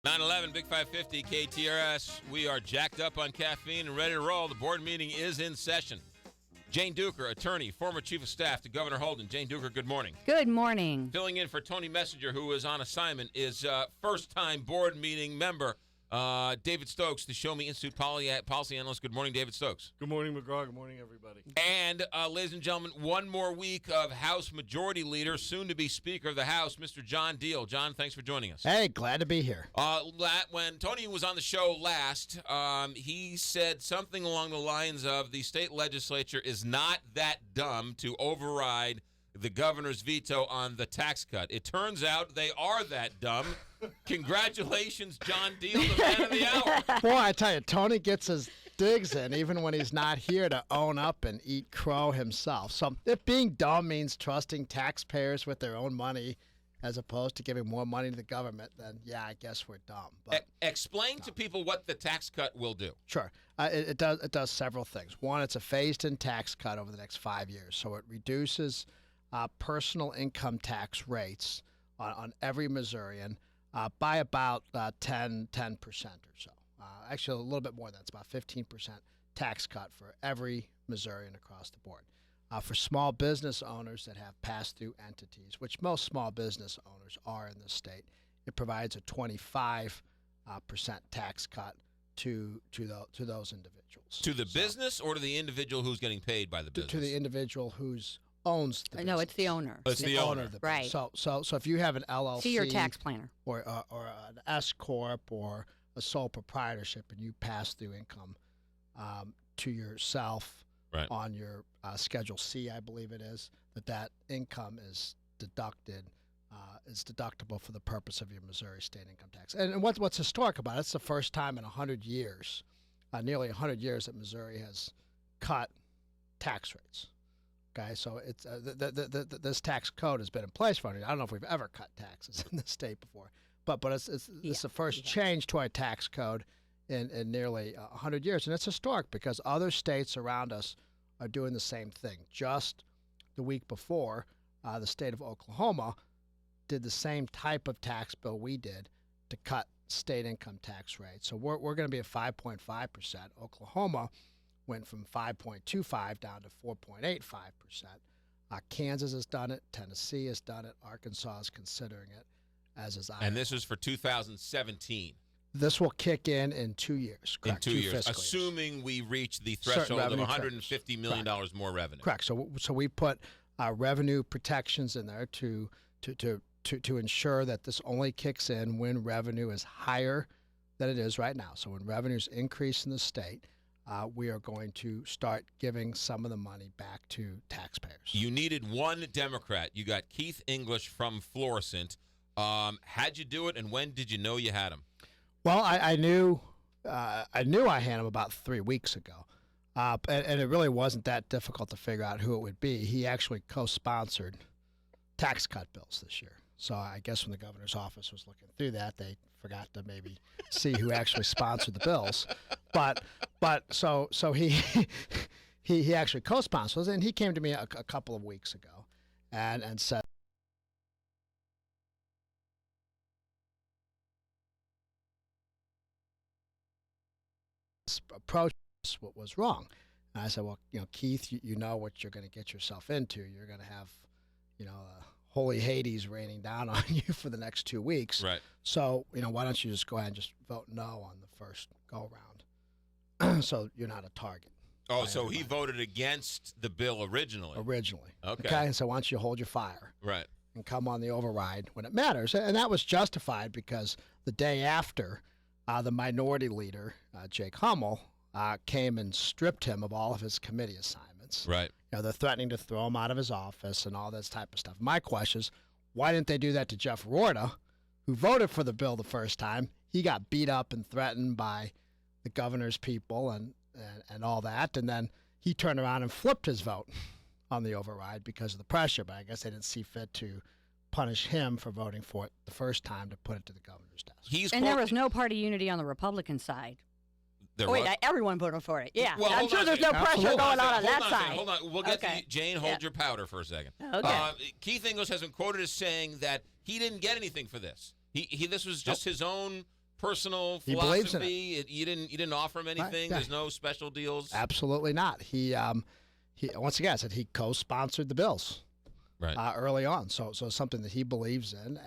911 Big 550 KTRS. We are jacked up on caffeine and ready to roll. The board meeting is in session. Jane Duker, attorney, former chief of staff to Governor Holden. Jane Duker, good morning. Good morning. Filling in for Tony Messenger, who is on assignment, is first-time board meeting member David Stokes, the Show Me Institute policy analyst. Good morning, David Stokes. Good morning, McGraw. Good morning, everybody. And, ladies and gentlemen, one more week of House Majority Leader, soon-to-be Speaker of the House, Mr. John Diehl. John, thanks for joining us. Hey, glad to be here. When Tony was on the show last, he said something along the lines of the state legislature is not that dumb to override the governor's veto on the tax cut. It turns out they are that dumb. Congratulations, John Diehl, the man of the hour. Boy, I tell you, Tony gets his digs in even when he's not here to own up and eat crow himself. So if being dumb means trusting taxpayers with their own money as opposed to giving more money to the government, then yeah, I guess we're dumb. But explain to people what the tax cut will do. Sure. It does several things. One, it's a phased-in tax cut over the next 5 years. So it reduces personal income tax rates on every Missourian by about 10% or so. Actually, a little bit more than that. It's about 15% tax cut for every Missourian across the board. For small business owners that have pass-through entities, which most small business owners are in this state, it provides a 25% tax cut to those individuals. To the business or to the individual who's getting paid by the business? To the individual who's owns the business. No, it's the owner. It's the owner. Of the Right. business. So if you have an LLC, See your tax planner. or an S corp or a sole proprietorship, and you pass through income to yourself on your Schedule C, I believe it is, that income is deducted. Is deductible for the purpose of your Missouri state income tax. And what's historic about it? It's the first time in 100 years, nearly 100 years, that Missouri has cut tax rates. Okay, so it's this tax code has been in place for 100 years. I don't know if we've ever cut taxes in this state before, but it's the first change to our tax code in nearly 100 years, and it's historic because other states around us are doing the same thing. Just the week before, the state of Oklahoma did the same type of tax bill we did to cut state income tax rates. So we're going to be at 5.5%. Oklahoma went from 5.25 down to 4.85%. Kansas has done it. Tennessee has done it. Arkansas is considering it, as is Iowa. And this is for 2017. This will kick in 2 years. Correct. In 2 years, assuming we reach the threshold of $150 million more revenue. Correct. So we put revenue protections in there to ensure that this only kicks in when revenue is higher than it is right now. So when revenues increase in the state, we are going to start giving some of the money back to taxpayers. You needed one Democrat. You got Keith English from Florissant. How'd you do it, and when did you know you had him? Well, I knew I had him about 3 weeks ago, and it really wasn't that difficult to figure out who it would be. He actually co-sponsored tax cut bills this year. So I guess when the governor's office was looking through that, they forgot to maybe see who actually sponsored the bills. But so he actually co-sponsors, and he came to me a couple of weeks ago and said, approach what was wrong. And I said, well, Keith, you know what you're going to get yourself into. You're going to have, holy Hades raining down on you for the next 2 weeks. Right. So, why don't you just go ahead and just vote no on the first go-round so you're not a target. Oh, so he voted against the bill originally? Okay. And so why don't you hold your fire? Right. And come on the override when it matters. And that was justified because the day after, the minority leader, Jake Hummel, came and stripped him of all of his committee assignments. Right. They're threatening to throw him out of his office and all this type of stuff. My question is, why didn't they do that to Jeff Rorta, who voted for the bill the first time? He got beat up and threatened by the governor's people and all that, and then he turned around and flipped his vote on the override because of the pressure, but I guess they didn't see fit to punish him for voting for it the first time to put it to the governor's desk. There was no party unity on the Republican side. Everyone voted for it. Yeah, well, I'm sure there's no pressure going on that side. Hold on. We'll get to Jane. Hold your powder for a second. Okay. Keith English has been quoted as saying that he didn't get anything for this. This was just his own personal He philosophy? believes in it. You didn't offer him anything. Right, yeah. There's no special deals. Absolutely not. He once again I said he co-sponsored the bills early on. So something that he believes in,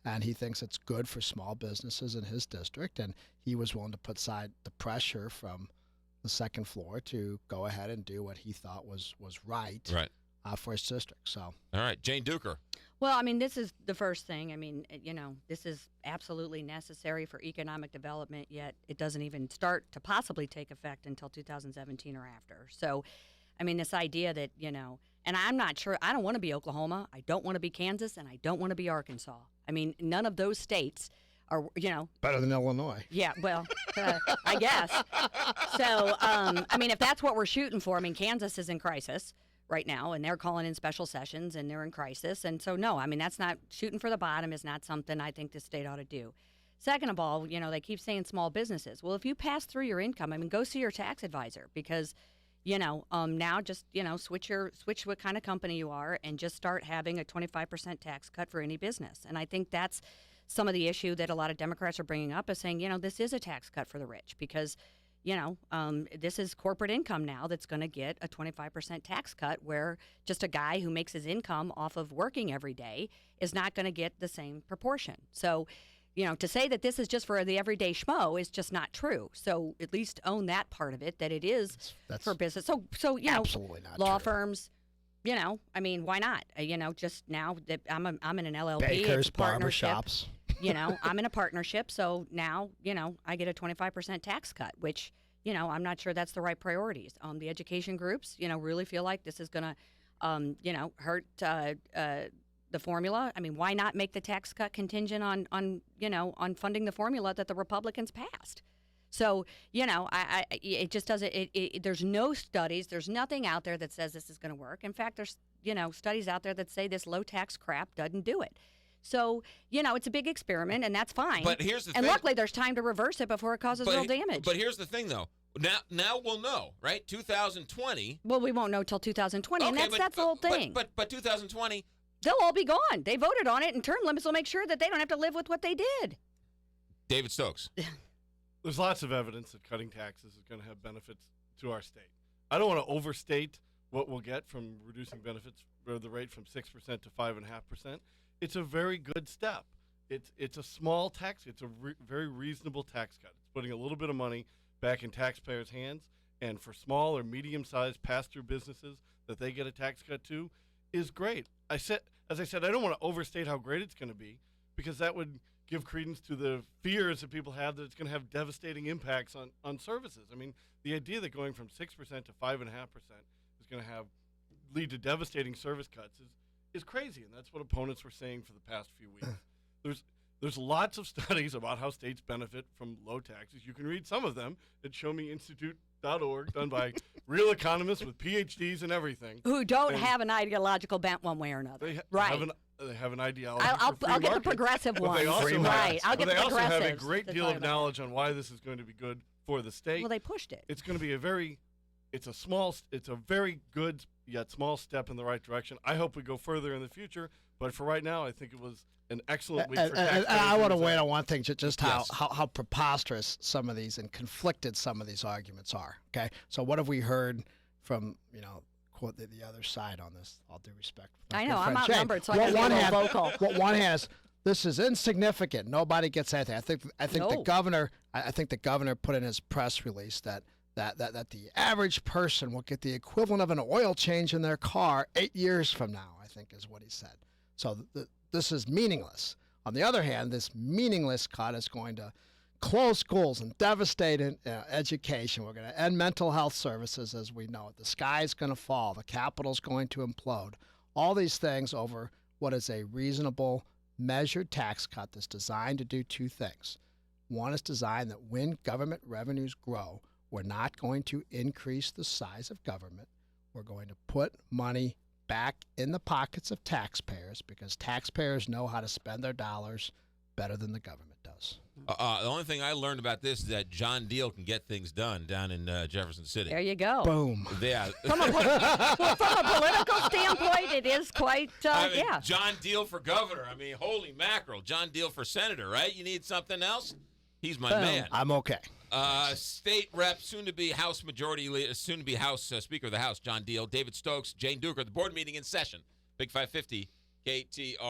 and he thinks it's good for small businesses in his district, and he was willing to put aside the pressure from the second floor to go ahead and do what he thought was right. For his district. So, all right, Jane Duker. Well, I mean, this is the first thing. I mean, this is absolutely necessary for economic development, yet it doesn't even start to possibly take effect until 2017 or after. So, I mean, this idea that, and I'm not sure, I don't want to be Oklahoma, I don't want to be Kansas, and I don't want to be Arkansas. I mean, none of those states are, better than Illinois. Yeah, well, I guess. So, I mean, if that's what we're shooting for, I mean, Kansas is in crisis right now, and they're calling in special sessions, and they're in crisis. And so, no, I mean, that's not, shooting for the bottom is not something I think the state ought to do. Second of all, they keep saying small businesses. Well, if you pass through your income, I mean, go see your tax advisor, because, now just, switch what kind of company you are and just start having a 25% tax cut for any business. And I think that's some of the issue that a lot of Democrats are bringing up, is saying, this is a tax cut for the rich, because this is corporate income now that's going to get a 25% tax cut, where just a guy who makes his income off of working every day is not going to get the same proportion. So, to say that this is just for the everyday schmo is just not true. So at least own that part of it, that it is for business. So absolutely not law true. firms, I mean, why not? Just now that I'm in an LLP, Bakers, it's a partnership. barbershops. I'm in a partnership, so now, I get a 25% tax cut, which, I'm not sure that's the right priorities. The education groups, really feel like this is going to, hurt the formula. I mean, why not make the tax cut contingent on funding the formula that the Republicans passed? So, it just doesn't, there's no studies, there's nothing out there that says this is going to work. In fact, there's, studies out there that say this low tax crap doesn't do it. So, it's a big experiment, and that's fine. But here's the thing. And luckily, there's time to reverse it before it causes real damage. But here's the thing, though. Now we'll know, right? 2020. Well, we won't know till 2020, okay, and that's the whole thing. But 2020. They'll all be gone. They voted on it, and term limits will make sure that they don't have to live with what they did. David Stokes. There's lots of evidence that cutting taxes is going to have benefits to our state. I don't want to overstate what we'll get from reducing benefits or the rate from 6% to 5.5%. It's a very good step. It's a small tax. It's a very reasonable tax cut. It's putting a little bit of money back in taxpayers' hands, and for small or medium-sized pass-through businesses that they get a tax cut to is great. As I said, I don't want to overstate how great it's going to be, because that would give credence to the fears that people have that it's going to have devastating impacts on services. I mean, the idea that going from 6% to 5.5% is going to lead to devastating service cuts is crazy, and that's what opponents were saying for the past few weeks. There's lots of studies about how states benefit from low taxes. You can read some of them at showmeinstitute.org, done by real economists with PhDs and everything. Who don't have an ideological bent one way or another. They have an ideology. I'll get the progressive one. I'll get the also have a progressives great to deal talk of about knowledge on why this is going to be good for the state. Well, they pushed it. It's going to be it's a very good yet small step in the right direction. I hope we go further in the future, but for right now, I think it was an excellent week for taxpayers. And I want to weigh on one thing, just how preposterous some of these and conflicted some of these arguments are. Okay, so what have we heard from quote the other side on this? All due respect. I know I'm outnumbered, so I can be vocal. One hand is, this is insignificant. Nobody gets anything. I think the governor. I think the governor put in his press release that the average person will get the equivalent of an oil change in their car 8 years from now, I think is what he said. So this is meaningless. On the other hand, this meaningless cut is going to close schools and devastate education. We're going to end mental health services as we know it. The sky's going to fall. The Capitol's going to implode. All these things over what is a reasonable, measured tax cut that's designed to do two things. One is designed that when government revenues grow, we're not going to increase the size of government. We're going to put money back in the pockets of taxpayers, because taxpayers know how to spend their dollars better than the government does. The only thing I learned about this is that John Deal can get things done down in Jefferson City. There you go. Boom. Yeah. From a political standpoint, it is quite, John Deal for governor. I mean, holy mackerel. John Deal for senator, right? You need something else? He's my Boom. man. I'm okay. State Rep, soon-to-be House Majority Leader, soon-to-be House Speaker of the House, John Deal, David Stokes, Jane Duker. The board meeting in session. Big 550, KTR.